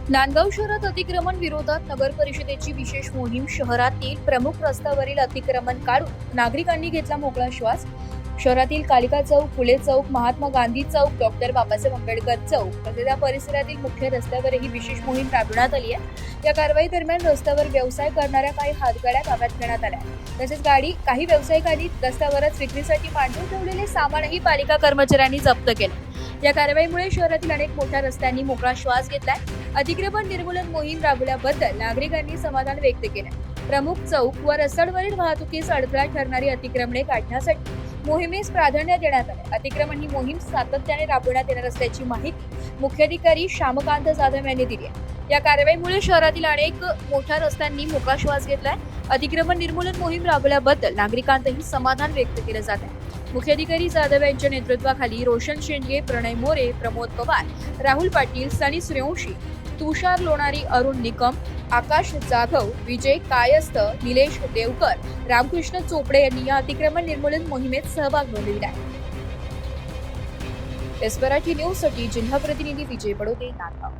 नांदगाव शहरात अतिक्रमण विरोधात नगर परिषदेची विशेष मोहीम. शहरातील प्रमुख रस्त्यावरील अतिक्रमण काढून नागरिकांनी घेतला मोकळा श्वास. शहरातील कालिका चौक, फुले चौक, महात्मा गांधी चौक, डॉक्टर बाबासाहेब आंबेडकर चौक तसेच या परिसरातील मुख्य रस्त्यावर ही विशेष मोहीम राबवण्यात आली आहे. या कारवाई दरम्यान रस्त्यावर व्यवसाय करणाऱ्या काही हातगाड्या ताब्यात घेण्यात आल्या. तसेच काही व्यावसायिकांनी रस्त्यावरच विक्रीसाठी मांडून ठेवलेले सामानही पालिका कर्मचाऱ्यांनी जप्त केले. या कारवाईमुळे शहरातील अनेक मोठ्या रस्त्यांनी मोकळा श्वास घेतलाय. अतिक्रमण निर्मूलन मोहीम राबवल्याबद्दल नागरिकांनी समाधान व्यक्त केलं. प्रमुख चौक व रस्त्यांवरील वाहतुकीस अडथळा ठरणारी अतिक्रमणे काढण्यासाठी मोहिमेस प्राधान्य देण्यात आले. अतिक्रमण ही मोहीम सातत्याने राबवण्यात येणार असल्याची माहिती मुख्याधिकारी श्यामकांत जाधव यांनी दिली आहे. या कारवाईमुळे शहरातील अनेक मोठ्या रस्त्यांनी मोकळा श्वास घेतलाय. अतिक्रमण निर्मूलन मोहीम राबवल्याबद्दल नागरिकांतही समाधान व्यक्त केलं जात आहे. मुख्याधिकारी जाधव यांच्या नेतृत्वाखाली रोशन शेंडगे, प्रणय मोरे, प्रमोद पवार, राहुल पाटील, सनी सूर्यवंशी, तुषार लोणारी, अरुण निकम, आकाश जाधव, विजय कायस्थ, निलेश देवकर, रामकृष्ण चोपडे यांनी या अतिक्रमण निर्मूलन मोहिमेत सहभाग नोंदविला आहे. एसपराठी न्यूज साठी जिल्हा प्रतिनिधी विजय बडोदे, नांदगाव.